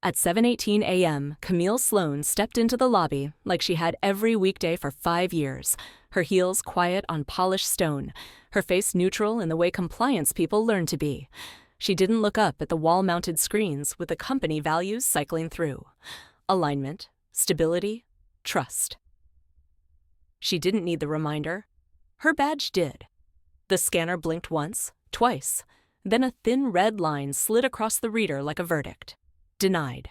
At 7:18 a.m., Camille Sloan stepped into the lobby like she had every weekday for 5 years, her heels quiet on polished stone, her face neutral in the way compliance people learn to be. She didn't look up at the wall-mounted screens with the company values cycling through. Alignment, stability, trust. She didn't need the reminder. Her badge did. The scanner blinked once, twice, then a thin red line slid across the reader like a verdict. Denied.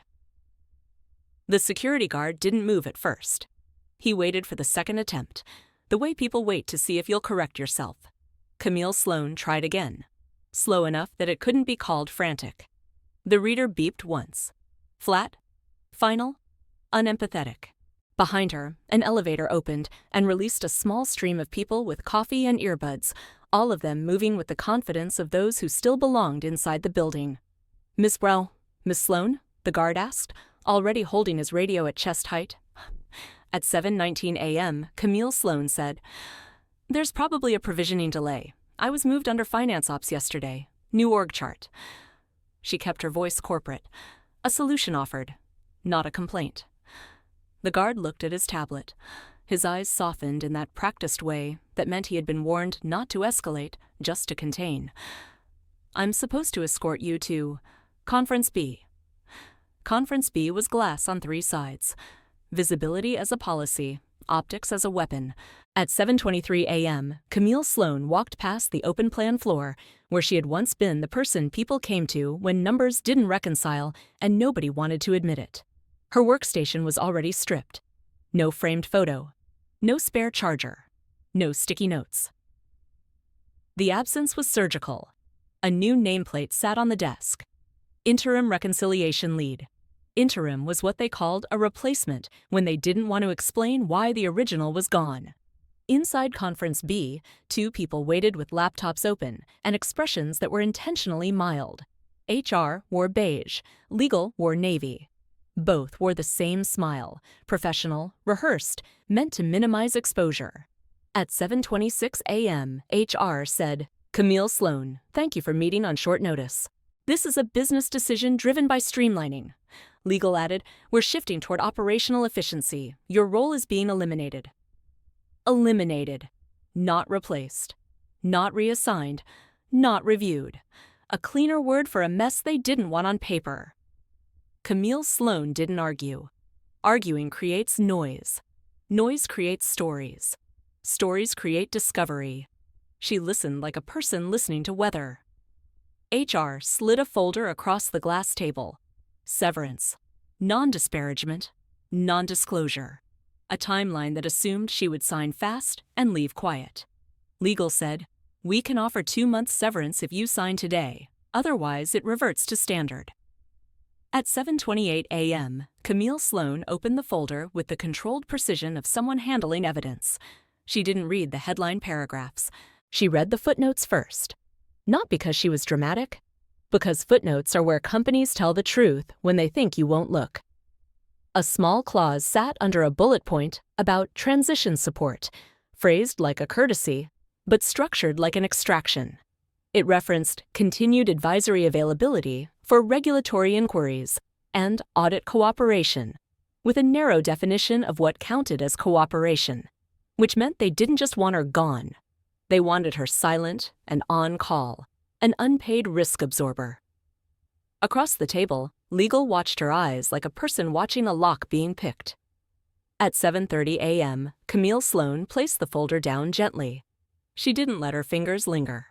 The security guard didn't move at first. He waited for the second attempt, the way people wait to see if you'll correct yourself. Camille Sloan tried again, slow enough that it couldn't be called frantic. The reader beeped once. Flat, final, unempathetic. Behind her, an elevator opened and released a small stream of people with coffee and earbuds, all of them moving with the confidence of those who still belonged inside the building. Miss Sloan? The guard asked, already holding his radio at chest height. At 7:19 a.m., Camille Sloan said, "There's probably a provisioning delay. I was moved under finance ops yesterday. New org chart." She kept her voice corporate. A solution offered, not a complaint. The guard looked at his tablet. His eyes softened in that practiced way that meant he had been warned not to escalate, just to contain. "I'm supposed to escort you to Conference B." Conference B was glass on 3 sides. Visibility as a policy, optics as a weapon. At 7:23 a.m., Camille Sloan walked past the open plan floor where she had once been the person people came to when numbers didn't reconcile and nobody wanted to admit it. Her workstation was already stripped. No framed photo. No spare charger. No sticky notes. The absence was surgical. A new nameplate sat on the desk. Interim reconciliation lead. Interim was what they called a replacement when they didn't want to explain why the original was gone. Inside Conference B, 2 people waited with laptops open and expressions that were intentionally mild. HR wore beige, legal wore navy. Both wore the same smile, professional, rehearsed, meant to minimize exposure. At 7:26 a.m., HR said, "Camille Sloan, thank you for meeting on short notice. This is a business decision driven by streamlining." Legal added, "We're shifting toward operational efficiency. Your role is being eliminated." Eliminated. Not replaced. Not reassigned. Not reviewed. A cleaner word for a mess they didn't want on paper. Camille Sloan didn't argue. Arguing creates noise. Noise creates stories. Stories create discovery. She listened like a person listening to weather. HR slid a folder across the glass table. Severance. Non-disparagement. Non-disclosure. A timeline that assumed she would sign fast and leave quiet. Legal said, "We can offer 2 months severance if you sign today. Otherwise, it reverts to standard." At 7:28 a.m., Camille Sloan opened the folder with the controlled precision of someone handling evidence. She didn't read the headline paragraphs. She read the footnotes first. Not because she was dramatic, because footnotes are where companies tell the truth when they think you won't look. A small clause sat under a bullet point about transition support, phrased like a courtesy, but structured like an extraction. It referenced continued advisory availability for regulatory inquiries and audit cooperation, with a narrow definition of what counted as cooperation, which meant they didn't just want her gone. They wanted her silent and on call, an unpaid risk absorber. Across the table, Legal watched her eyes like a person watching a lock being picked. At 7:30 a.m., Camille Sloan placed the folder down gently. She didn't let her fingers linger.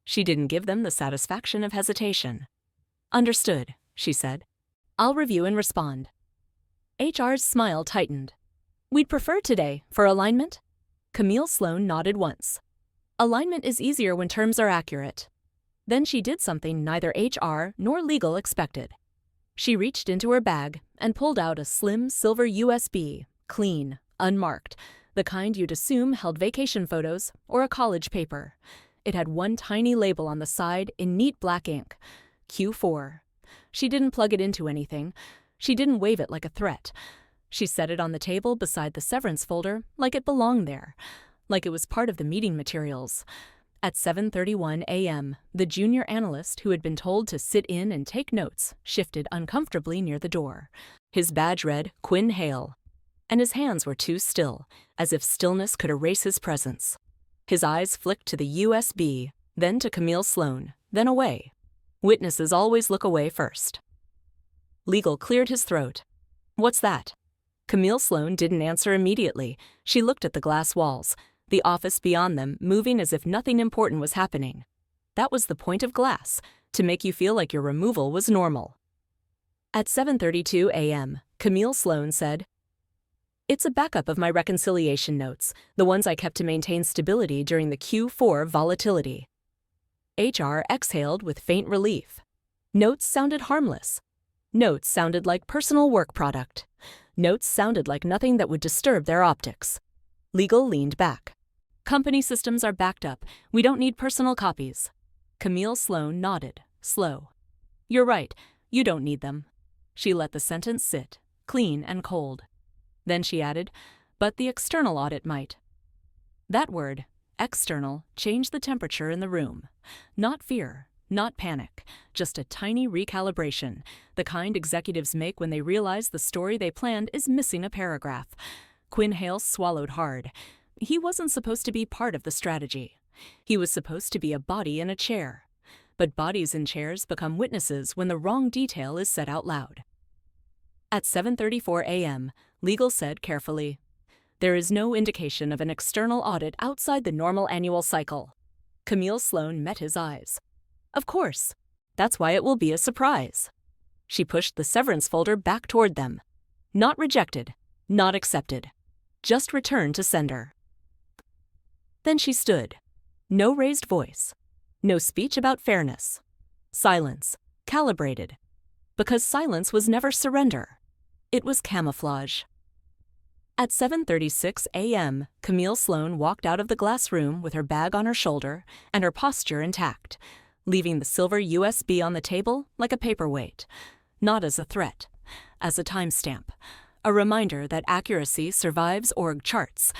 She didn't give them the satisfaction of hesitation. "Understood," she said. "I'll review and respond." HR's smile tightened. "We'd prefer today, for alignment?" Camille Sloan nodded once. "Alignment is easier when terms are accurate." Then she did something neither HR nor legal expected. She reached into her bag and pulled out a slim silver USB, clean, unmarked, the kind you'd assume held vacation photos or a college paper. It had one tiny label on the side in neat black ink, Q4. She didn't plug it into anything. She didn't wave it like a threat. She set it on the table beside the severance folder like it belonged there, like it was part of the meeting materials. At 7:31 a.m., the junior analyst who had been told to sit in and take notes shifted uncomfortably near the door. His badge read Quinn Hale, and his hands were too still, as if stillness could erase his presence. His eyes flicked to the USB, then to Camille Sloan, then away. Witnesses always look away first. Legal cleared his throat. "What's that?" Camille Sloan didn't answer immediately. She looked at the glass walls, the office beyond them moving as if nothing important was happening. That was the point of glass, to make you feel like your removal was normal. At 7:32 a.m., Camille Sloan said, "It's a backup of my reconciliation notes, the ones I kept to maintain stability during the Q4 volatility." HR exhaled with faint relief. Notes sounded harmless. Notes sounded like personal work product. Notes sounded like nothing that would disturb their optics. Legal leaned back. "Company systems are backed up. We don't need personal copies." Camille Sloan nodded, slow. "You're right. You don't need them." She let the sentence sit, clean and cold. Then she added, "But the external audit might." That word, external, changed the temperature in the room. Not fear, not panic, just a tiny recalibration, the kind executives make when they realize the story they planned is missing a paragraph. Quinn Hale swallowed hard. He wasn't supposed to be part of the strategy. He was supposed to be a body in a chair. But bodies in chairs become witnesses when the wrong detail is said out loud. At 7:34 a.m., Legal said carefully, "There is no indication of an external audit outside the normal annual cycle." Camille Sloan met his eyes. "Of course. That's why it will be a surprise." She pushed the severance folder back toward them. Not rejected, not accepted. Just returned to sender. Then she stood. No raised voice. No speech about fairness. Silence, calibrated. Because silence was never surrender. It was camouflage. At 7:36 a.m., Camille Sloan walked out of the glass room with her bag on her shoulder and her posture intact, leaving the silver USB on the table like a paperweight, not as a threat, as a timestamp, a reminder that accuracy survives org charts,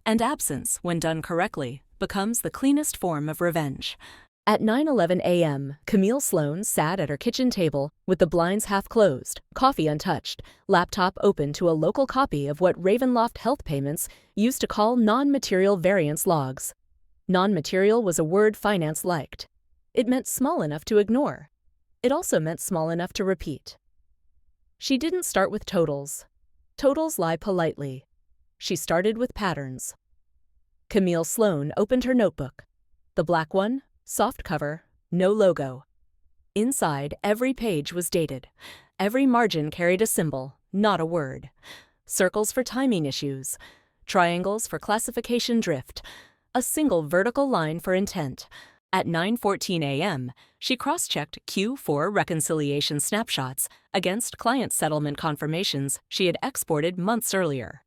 and absence, when done correctly, becomes the cleanest form of revenge. At 9:11 a.m., Camille Sloan sat at her kitchen table with the blinds half closed, coffee untouched, laptop open to a local copy of what Ravenloft Health Payments used to call non-material variance logs. Non-material was a word finance liked. It meant small enough to ignore. It also meant small enough to repeat. She didn't start with totals. Totals lie politely. She started with patterns. Camille Sloan opened her notebook. The black one, soft cover, no logo. Inside, every page was dated. Every margin carried a symbol, not a word. Circles for timing issues. Triangles for classification drift. A single vertical line for intent. At 9:14 a.m., she cross-checked Q4 reconciliation snapshots against client settlement confirmations she had exported months earlier.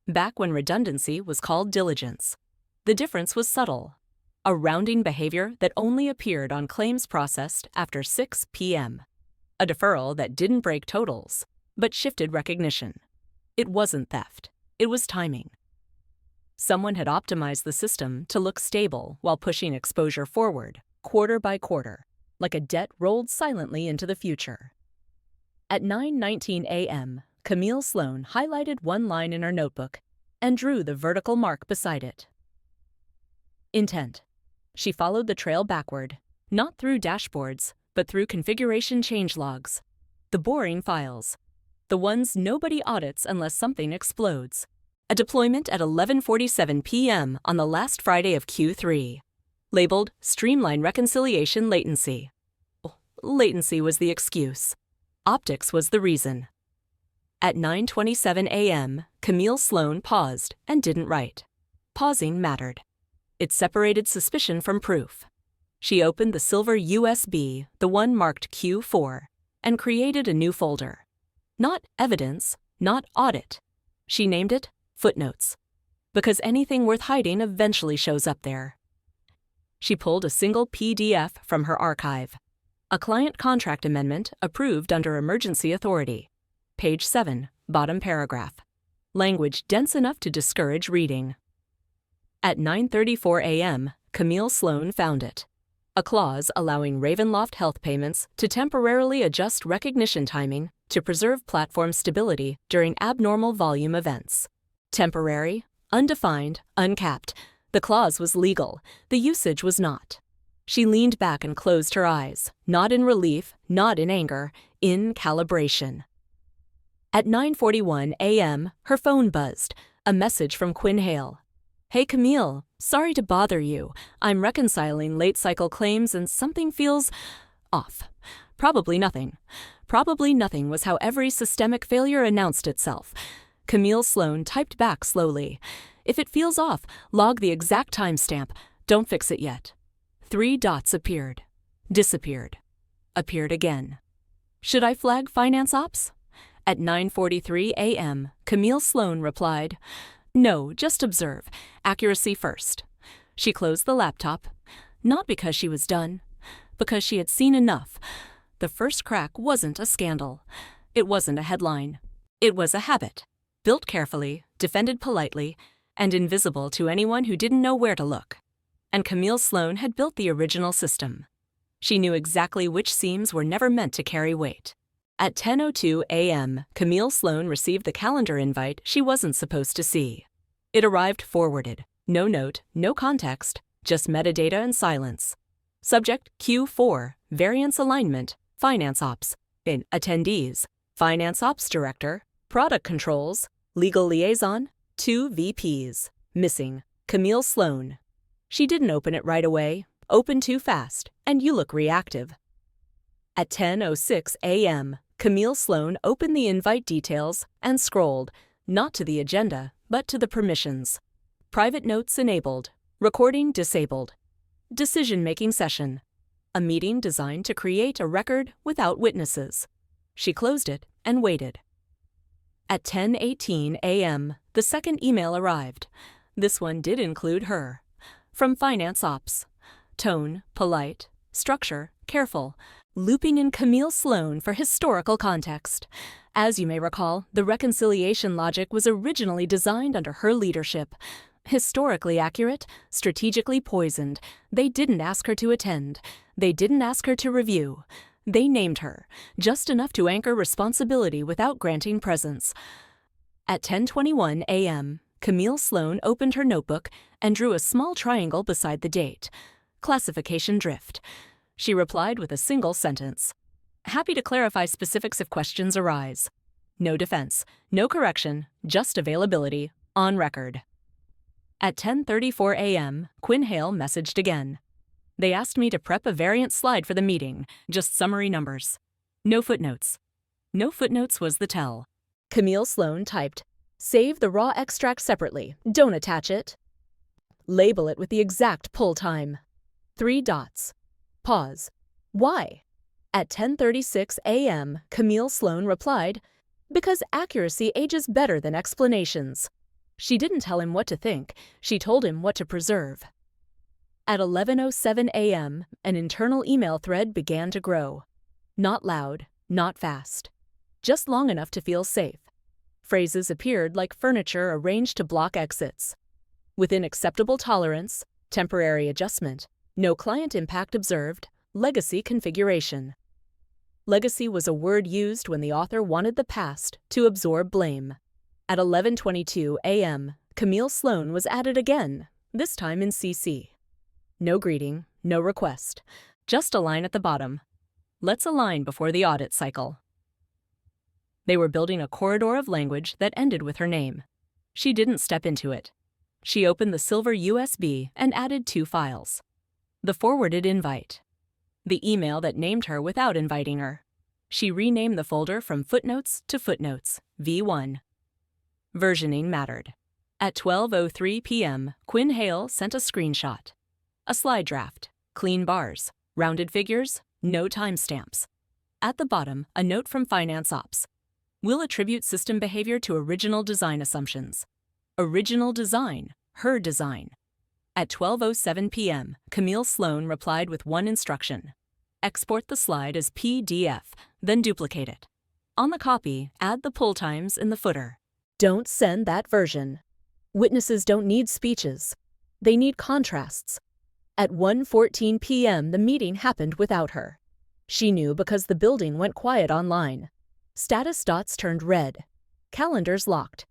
Back when redundancy was called diligence. The difference was subtle. A rounding behavior that only appeared on claims processed after 6 p.m. A deferral that didn't break totals, but shifted recognition. It wasn't theft. It was timing. Someone had optimized the system to look stable while pushing exposure forward, quarter by quarter, like a debt rolled silently into the future. At 9:19 a.m., Camille Sloan highlighted one line in her notebook and drew the vertical mark beside it. Intent. She followed the trail backward, not through dashboards, but through configuration changelogs. The boring files. The ones nobody audits unless something explodes. A deployment at 11:47 p.m. on the last Friday of Q3. Labeled Streamline Reconciliation Latency. Latency was the excuse. Optics was the reason. At 9:27 a.m., Camille Sloan paused and didn't write. Pausing mattered. It separated suspicion from proof. She opened the silver USB, the one marked Q4, and created a new folder. Not evidence, not audit. She named it Footnotes, because anything worth hiding eventually shows up there. She pulled a single PDF from her archive. A client contract amendment approved under emergency authority. Page 7, bottom paragraph. Language dense enough to discourage reading. At 9:34 a.m., Camille Sloan found it. A clause allowing Ravenloft Health payments to temporarily adjust recognition timing to preserve platform stability during abnormal volume events. Temporary, undefined, uncapped. The clause was legal, the usage was not. She leaned back and closed her eyes, not in relief, not in anger, in calibration. At 9:41 a.m., her phone buzzed, a message from Quinn Hale. "Hey Camille, sorry to bother you. I'm reconciling late cycle claims and something feels off. Probably nothing. Probably nothing was how every systemic failure announced itself." Camille Sloan typed back slowly. "If it feels off, log the exact timestamp. Don't fix it yet." 3 dots appeared. Disappeared. Appeared again. "Should I flag finance ops?" At 9:43 a.m., Camille Sloan replied, "No, just observe. Accuracy first." She closed the laptop, not because she was done, because she had seen enough. The first crack wasn't a scandal. It wasn't a headline. It was a habit, built carefully, defended politely, and invisible to anyone who didn't know where to look. And Camille Sloan had built the original system. She knew exactly which seams were never meant to carry weight. At 10:02 a.m., Camille Sloan received the calendar invite she wasn't supposed to see. It arrived forwarded. No note, no context, just metadata and silence. Subject Q4, Variance Alignment, Finance Ops. In Attendees, Finance Ops Director, Product Controls, Legal Liaison, 2 VPs. Missing, Camille Sloan. She didn't open it right away, opened too fast, and you look reactive. At 10:06 a.m., Camille Sloan opened the invite details and scrolled, not to the agenda, but to the permissions. Private notes enabled, recording disabled. Decision-making session. A meeting designed to create a record without witnesses. She closed it and waited. At 10:18 a.m., the second email arrived. This one did include her. From Finance Ops. Tone, polite. Structure, careful. Looping in Camille Sloan for historical context. As you may recall, the reconciliation logic was originally designed under her leadership. Historically accurate, strategically poisoned. They didn't ask her to attend. They didn't ask her to review. They named her, just enough to anchor responsibility without granting presence. At 10:21 a.m., Camille Sloan opened her notebook and drew a small triangle beside the date. Classification drift. She replied with a single sentence. "Happy to clarify specifics if questions arise. No defense, no correction, just availability, on record." At 10:34 a.m., Quinn Hale messaged again. "They asked me to prep a variant slide for the meeting, just summary numbers. No footnotes." No footnotes was the tell. Camille Sloan typed, "Save the raw extract separately, don't attach it. Label it with the exact pull time." 3 dots. Pause. Why? At 10:36 a.m., Camille Sloan replied, "Because accuracy ages better than explanations." She didn't tell him what to think, she told him what to preserve. At 11:07 a.m., an internal email thread began to grow. Not loud, not fast. Just long enough to feel safe. Phrases appeared like furniture arranged to block exits. Within acceptable tolerance, temporary adjustment, no client impact observed, legacy configuration. Legacy was a word used when the author wanted the past to absorb blame. At 11:22 a.m., Camille Sloan was added again, this time in CC. No greeting, no request, just a line at the bottom. "Let's align before the audit cycle." They were building a corridor of language that ended with her name. She didn't step into it. She opened the silver USB and added 2 files. The forwarded invite. The email that named her without inviting her. She renamed the folder from footnotes to footnotes, V1. Versioning mattered. At 12:03 p.m., Quinn Hale sent a screenshot. A slide draft, clean bars, rounded figures, no timestamps. At the bottom, a note from Finance Ops. "We'll attribute system behavior to original design assumptions." Original design, her design. At 12:07 p.m., Camille Sloan replied with one instruction. Export the slide as PDF, then duplicate it. On the copy, add the pull times in the footer. Don't send that version. Witnesses don't need speeches. They need contrasts. At 1:14 p.m., the meeting happened without her. She knew because the building went quiet online. Status dots turned red. Calendars locked.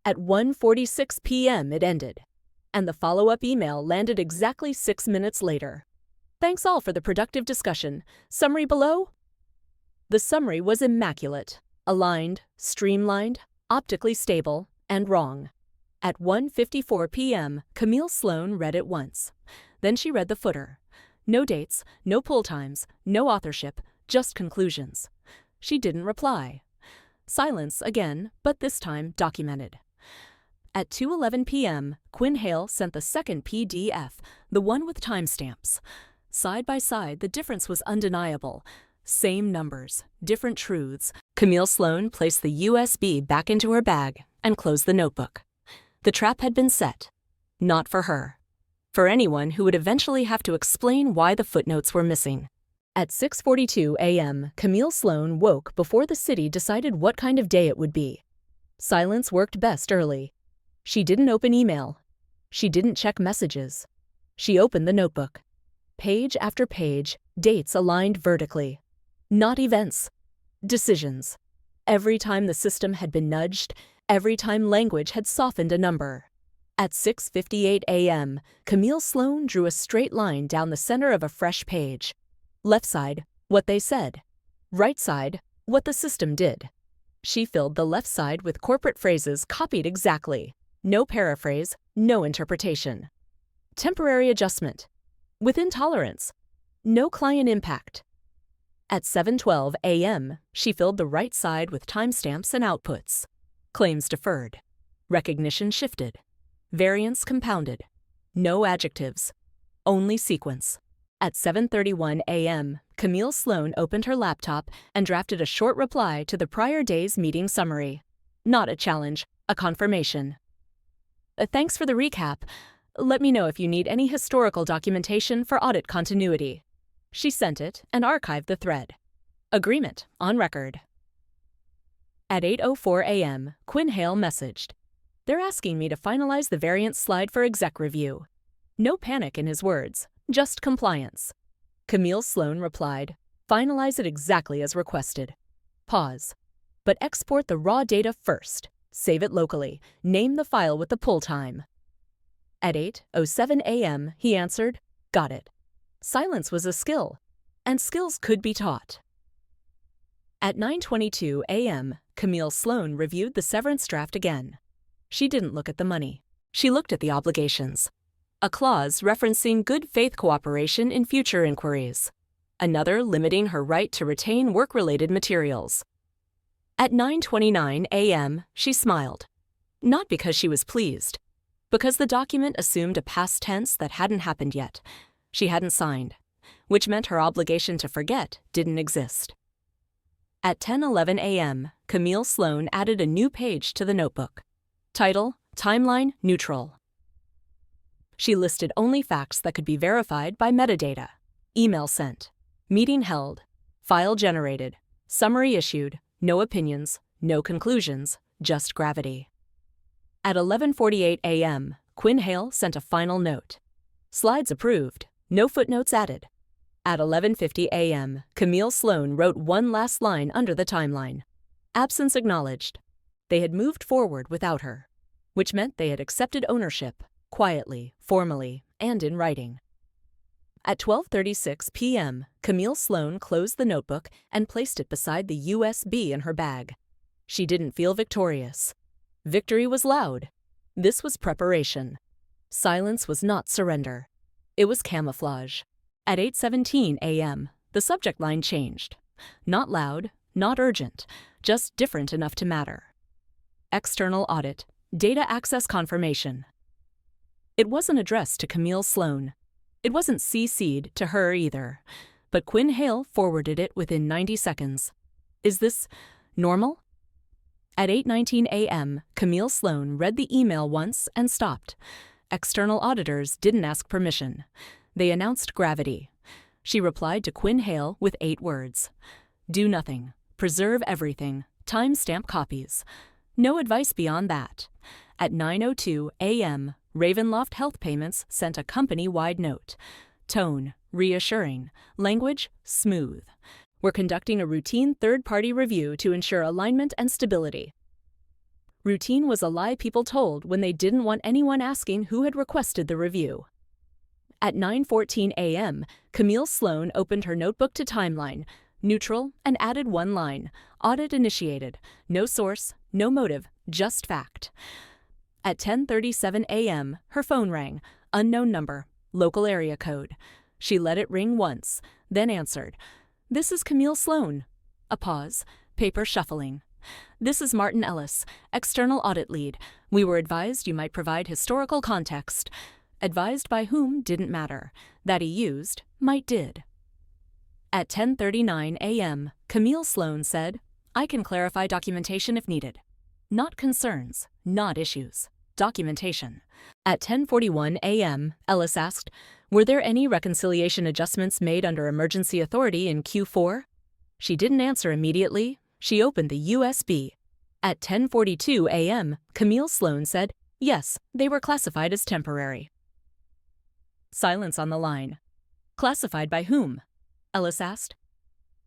At 1:46 p.m. it ended. And the follow-up email landed exactly 6 minutes later. Thanks all for the productive discussion. Summary below? The summary was immaculate, aligned, streamlined, optically stable, and wrong. At 1:54 p.m., Camille Sloan read it once. Then she read the footer. No dates, no pull times, no authorship, just conclusions. She didn't reply. Silence again, but this time documented. At 2:11 p.m., Quinn Hale sent the second PDF, the one with timestamps. Side by side, the difference was undeniable. Same numbers, different truths. Camille Sloan placed the USB back into her bag and closed the notebook. The trap had been set. Not for her. For anyone who would eventually have to explain why the footnotes were missing. At 6:42 a.m., Camille Sloan woke before the city decided what kind of day it would be. Silence worked best early. She didn't open email. She didn't check messages. She opened the notebook. Page after page, dates aligned vertically. Not events. Decisions. Every time the system had been nudged, every time language had softened a number. At 6:58 a.m., Camille Sloan drew a straight line down the center of a fresh page. Left side, what they said. Right side, what the system did. She filled the left side with corporate phrases copied exactly. No paraphrase, no interpretation. Temporary adjustment. Within tolerance. No client impact. At 7:12 a.m., she filled the right side with timestamps and outputs. Claims deferred. Recognition shifted. Variance compounded. No adjectives. Only sequence. At 7:31 a.m., Camille Sloan opened her laptop and drafted a short reply to the prior day's meeting summary. Not a challenge, a confirmation. Thanks for the recap. Let me know if you need any historical documentation for audit continuity. She sent it and archived the thread. Agreement on record. At 8:04 a.m., Quinn Hale messaged. They're asking me to finalize the variance slide for exec review. No panic in his words, just compliance. Camille Sloan replied, finalize it exactly as requested. Pause. But export the raw data first. Save it locally. Name the file with the pull time. At 8:07 a.m., he answered, got it. Silence was a skill, and skills could be taught. At 9:22 a.m., Camille Sloan reviewed the severance draft again. She didn't look at the money. She looked at the obligations. A clause referencing good faith cooperation in future inquiries. Another limiting her right to retain work-related materials. At 9:29 a.m., she smiled. Not because she was pleased, because the document assumed a past tense that hadn't happened yet. She hadn't signed, which meant her obligation to forget didn't exist. At 10:11 a.m., Camille Sloan added a new page to the notebook. Title, Timeline Neutral. She listed only facts that could be verified by metadata. Email sent. Meeting held. File generated. Summary issued. No opinions. No conclusions. Just gravity. At 11:48 a.m., Quinn Hale sent a final note. Slides approved. No footnotes added. At 11:50 a.m., Camille Sloan wrote one last line under the timeline. Absence acknowledged. They had moved forward without her, which meant they had accepted ownership, quietly, formally, and in writing. At 12:36 p.m., Camille Sloan closed the notebook and placed it beside the USB in her bag. She didn't feel victorious. Victory was loud. This was preparation. Silence was not surrender. It was camouflage. At 8:17 a.m., the subject line changed. Not loud, not urgent, just different enough to matter. External audit, data access confirmation. It wasn't addressed to Camille Sloan. It wasn't CC'd to her either, but Quinn Hale forwarded it within 90 seconds. Is this normal? At 8:19 a.m., Camille Sloan read the email once and stopped. External auditors didn't ask permission. They announced gravity. She replied to Quinn Hale with 8 words. Do nothing. Preserve everything. Timestamp copies. No advice beyond that. At 9:02 a.m., Ravenloft Health Payments sent a company-wide note. Tone, reassuring. Language, smooth. We're conducting a routine third-party review to ensure alignment and stability. Routine was a lie people told when they didn't want anyone asking who had requested the review. At 9:14 a.m., Camille Sloan opened her notebook to timeline, neutral, and added one line. Audit initiated. No source, no motive, just fact. At 10:37 a.m., her phone rang. Unknown number, local area code. She let it ring once, then answered. This is Camille Sloan. A pause. Paper shuffling. This is Martin Ellis, external audit lead. We were advised you might provide historical context. Advised by whom didn't matter. That he used might did. At 10:39 a.m., Camille Sloan said, I can clarify documentation if needed. Not concerns, not issues. Documentation. At 10:41 a.m., Ellis asked, were there any reconciliation adjustments made under emergency authority in Q4? She didn't answer immediately. She opened the USB. At 10:42 a.m., Camille Sloan said, yes, they were classified as temporary. Silence on the line. Classified by whom? Ellis asked.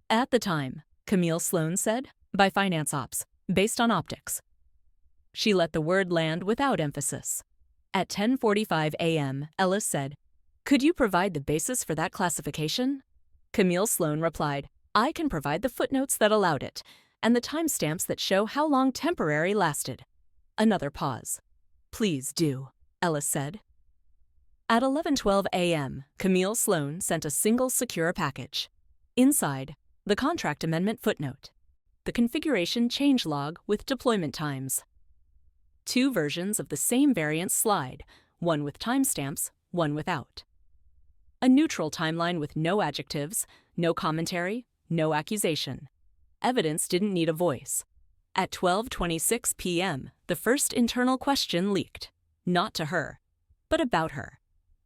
At the time, Camille Sloan said, by finance ops, based on optics. She let the word land without emphasis. At 10:45 a.m., Ellis said, could you provide the basis for that classification? Camille Sloan replied, I can provide the footnotes that allowed it, and the timestamps that show how long temporary lasted. Another pause. Please do, Ellis said. At 11:12 a.m., Camille Sloan sent a single secure package. Inside, the contract amendment footnote. The configuration changelog with deployment times. 2 versions of the same variant slide, one with timestamps, one without. A neutral timeline with no adjectives, no commentary, no accusation. Evidence didn't need a voice. At 12:26 p.m., the first internal question leaked. Not to her, but about her.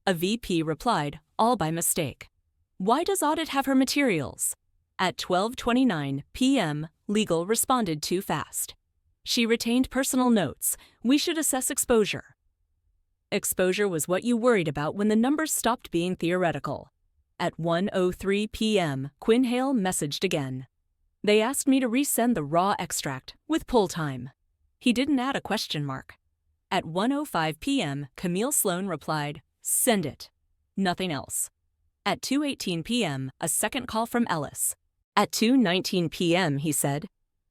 A VP replied, all by mistake. Why does Audit have her materials? At 12:29 p.m., Legal responded too fast. She retained personal notes. We should assess exposure. Exposure was what you worried about when the numbers stopped being theoretical. At 1:03 p.m., Quinn Hale messaged again. They asked me to resend the raw extract with pull time. He didn't add a question mark. At 1:05 p.m., Camille Sloan replied, send it. Nothing else. At 2:18 p.m., a second call from Ellis. At 2:19 p.m., he said,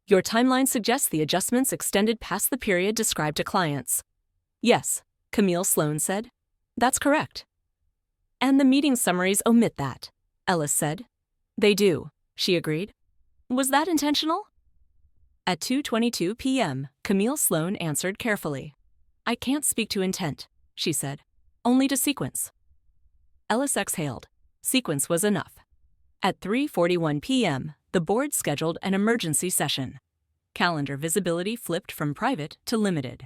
your timeline suggests the adjustments extended past the period described to clients. Yes, Camille Sloan said. That's correct. And the meeting summaries omit that, Ellis said. They do, she agreed. Was that intentional? At 2:22 p.m., Camille Sloan answered carefully. I can't speak to intent, she said. Only to sequence. Ellis exhaled. Sequence was enough. At 3:41 p.m., the board scheduled an emergency session. Calendar visibility flipped from private to limited.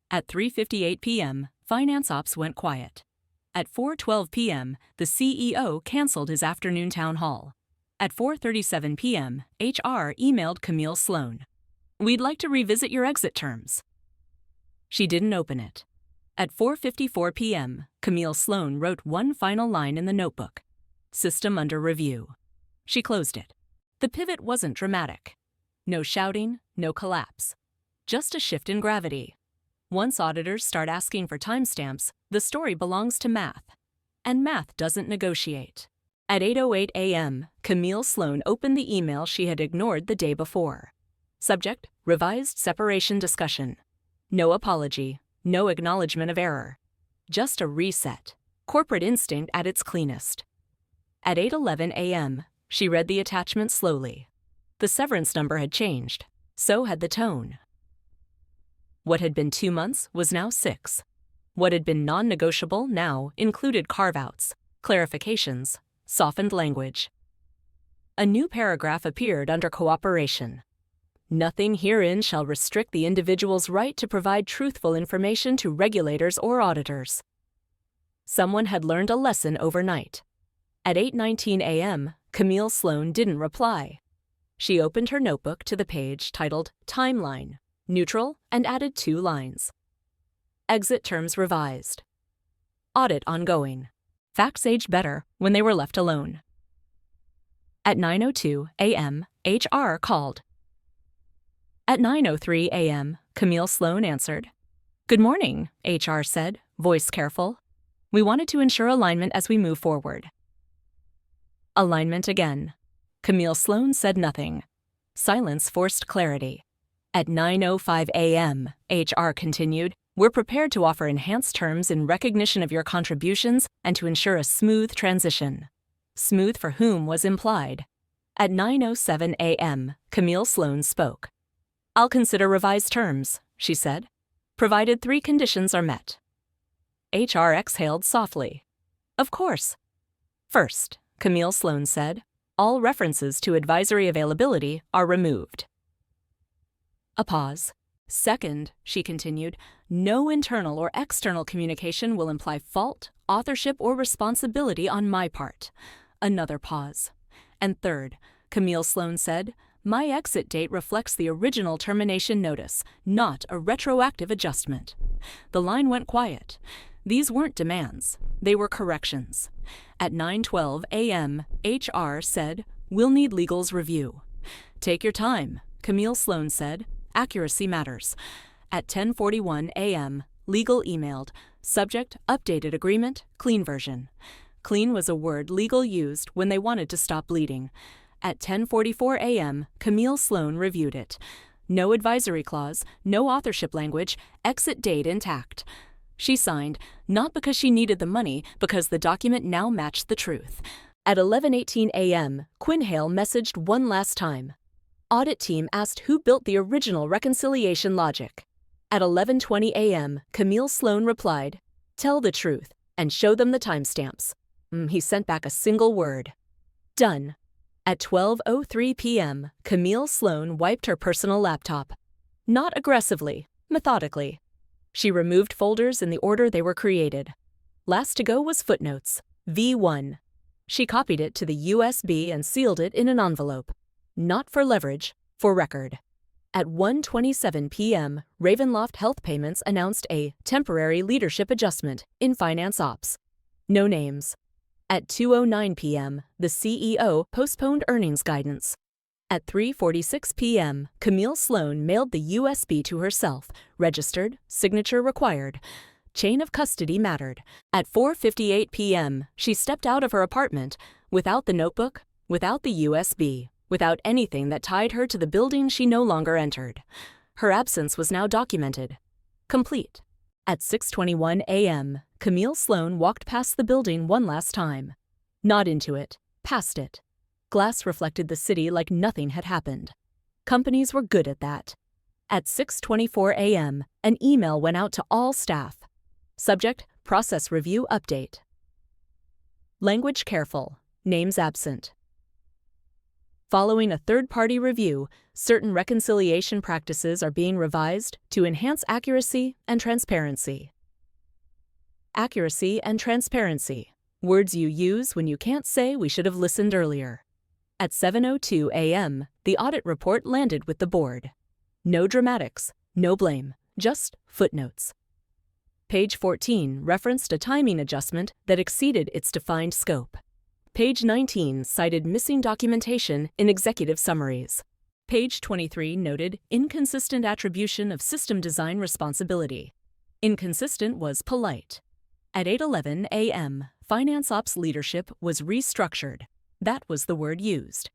At 3:58 p.m., finance ops went quiet. At 4:12 p.m., the CEO canceled his afternoon town hall. At 4:37 p.m., HR emailed Camille Sloan. We'd like to revisit your exit terms. She didn't open it. At 4:54 p.m., Camille Sloan wrote one final line in the notebook. System under review. She closed it. The pivot wasn't dramatic. No shouting, no collapse. Just a shift in gravity. Once auditors start asking for timestamps, the story belongs to math. And math doesn't negotiate. At 8:08 a.m., Camille Sloan opened the email she had ignored the day before. Subject, revised separation discussion. No apology, no acknowledgement of error. Just a reset. Corporate instinct at its cleanest. At 8:11 a.m., she read the attachment slowly. The severance number had changed. So had the tone. What had been 2 months was now 6. What had been non-negotiable now included carve-outs, clarifications, softened language. A new paragraph appeared under cooperation. Nothing herein shall restrict the individual's right to provide truthful information to regulators or auditors. Someone had learned a lesson overnight. At 8:19 a.m., Camille Sloan didn't reply. She opened her notebook to the page titled Timeline, Neutral, and added 2 lines. Exit terms revised. Audit ongoing. Facts aged better when they were left alone. At 9:02 a.m., HR called. At 9:03 a.m., Camille Sloan answered. "Good morning," HR said, voice careful. "We wanted to ensure alignment as we move forward." Alignment again. Camille Sloan said nothing. Silence forced clarity. At 9:05 a.m., HR continued, "We're prepared to offer enhanced terms in recognition of your contributions and to ensure a smooth transition." Smooth for whom was implied. At 9:07 a.m., Camille Sloan spoke. "I'll consider revised terms," she said, "provided 3 conditions are met." HR exhaled softly. "Of course." "First," Camille Sloan said, "all references to advisory availability are removed." A pause. "Second," she continued, "no internal or external communication will imply fault, authorship, or responsibility on my part." Another pause. "And third," Camille Sloan said, "my exit date reflects the original termination notice, not a retroactive adjustment." The line went quiet. These weren't demands. They were corrections. At 9:12 a.m., HR said, "We'll need legal's review." "Take your time," Camille Sloan said. "Accuracy matters." At 10:41 a.m., legal emailed, "Subject, updated agreement, clean version." Clean was a word legal used when they wanted to stop bleeding. At 10:44 a.m., Camille Sloan reviewed it. No advisory clause, no authorship language, exit date intact. She signed, not because she needed the money, because the document now matched the truth. At 11:18 a.m., Quinn Hale messaged one last time. Audit team asked who built the original reconciliation logic. At 11:20 a.m., Camille Sloan replied, "Tell the truth and show them the timestamps." He sent back a single word. Done. At 12:03 p.m., Camille Sloan wiped her personal laptop. Not aggressively, methodically. She removed folders in the order they were created. Last to go was footnotes, V1. She copied it to the USB and sealed it in an envelope. Not for leverage, for record. At 1:27 p.m., Ravenloft Health Payments announced a temporary leadership adjustment in finance ops. No names. At 2:09 p.m., the CEO postponed earnings guidance. At 3:46 p.m., Camille Sloan mailed the USB to herself, registered, signature required. Chain of custody mattered. At 4:58 p.m., she stepped out of her apartment, without the notebook, without the USB, without anything that tied her to the building she no longer entered. Her absence was now documented. Complete. At 6:21 a.m., Camille Sloan walked past the building one last time. Not into it, past it. Glass reflected the city like nothing had happened. Companies were good at that. At 6:24 a.m., an email went out to all staff. Subject, process review update. Language careful, names absent. Following a third-party review, certain reconciliation practices are being revised to enhance accuracy and transparency. Accuracy and transparency, words you use when you can't say we should have listened earlier. At 7:02 a.m., the audit report landed with the board. No dramatics, no blame, just footnotes. Page 14 referenced a timing adjustment that exceeded its defined scope. Page 19 cited missing documentation in executive summaries. Page 23 noted inconsistent attribution of system design responsibility. Inconsistent was polite. At 8:11 a.m., finance ops leadership was restructured. That was the word used.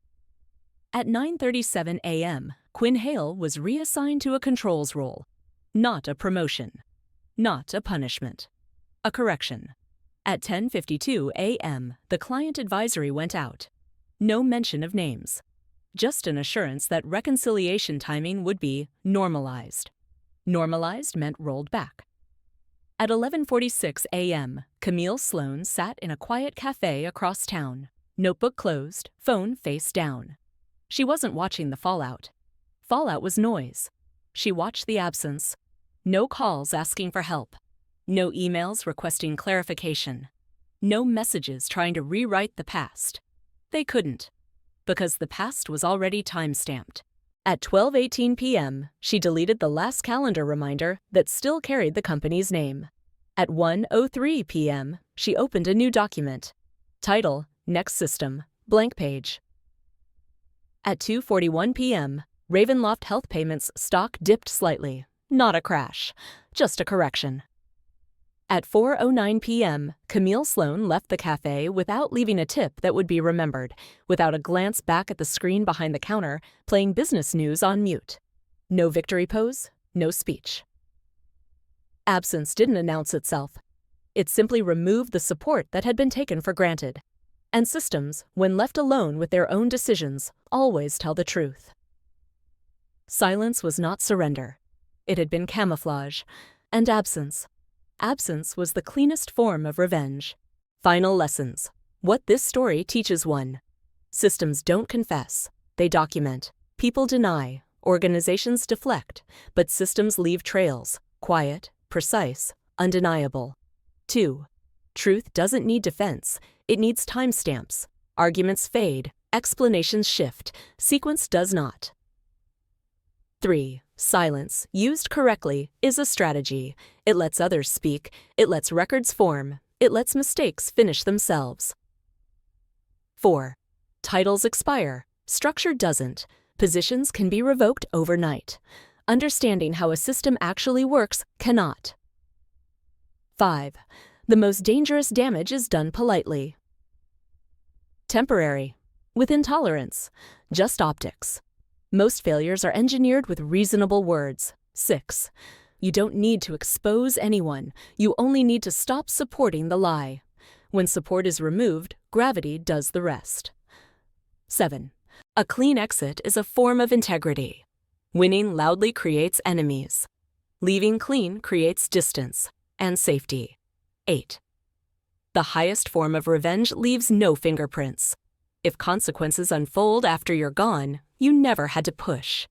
At 9:37 a.m., Quinn Hale was reassigned to a controls role. Not a promotion. Not a punishment. A correction. At 10:52 a.m., the client advisory went out. No mention of names. Just an assurance that reconciliation timing would be normalized. Normalized meant rolled back. At 11:46 a.m., Camille Sloan sat in a quiet cafe across town. Notebook closed, phone face down. She wasn't watching the fallout. Fallout was noise. She watched the absence. No calls asking for help. No emails requesting clarification. No messages trying to rewrite the past. They couldn't, because the past was already time-stamped. At 12:18 p.m., she deleted the last calendar reminder that still carried the company's name. At 1:03 p.m., she opened a new document. Title, Next System, blank page. At 2:41 p.m., Ravenloft Health Payments stock dipped slightly. Not a crash, just a correction. At 4:09 p.m., Camille Sloan left the cafe without leaving a tip that would be remembered, without a glance back at the screen behind the counter, playing business news on mute. No victory pose, no speech. Absence didn't announce itself. It simply removed the support that had been taken for granted. And systems, when left alone with their own decisions, always tell the truth. Silence was not surrender. It had been camouflage. And absence. Absence was the cleanest form of revenge. Final lessons. What this story teaches one. Systems don't confess. They document. People deny. Organizations deflect. But systems leave trails. Quiet, precise, undeniable. 2. Truth doesn't need defense. It needs timestamps. Arguments fade. Explanations shift. Sequence does not. 3. Silence, used correctly, is a strategy. It lets others speak. It lets records form. It lets mistakes finish themselves. 4. Titles expire. Structure doesn't. Positions can be revoked overnight. Understanding how a system actually works cannot. 5. The most dangerous damage is done politely. Temporary. With intolerance. Just optics. Most failures are engineered with reasonable words. 6. You don't need to expose anyone. You only need to stop supporting the lie. When support is removed, gravity does the rest. 7. A clean exit is a form of integrity. Winning loudly creates enemies. Leaving clean creates distance and safety. 8. The highest form of revenge leaves no fingerprints. If consequences unfold after you're gone, you never had to push.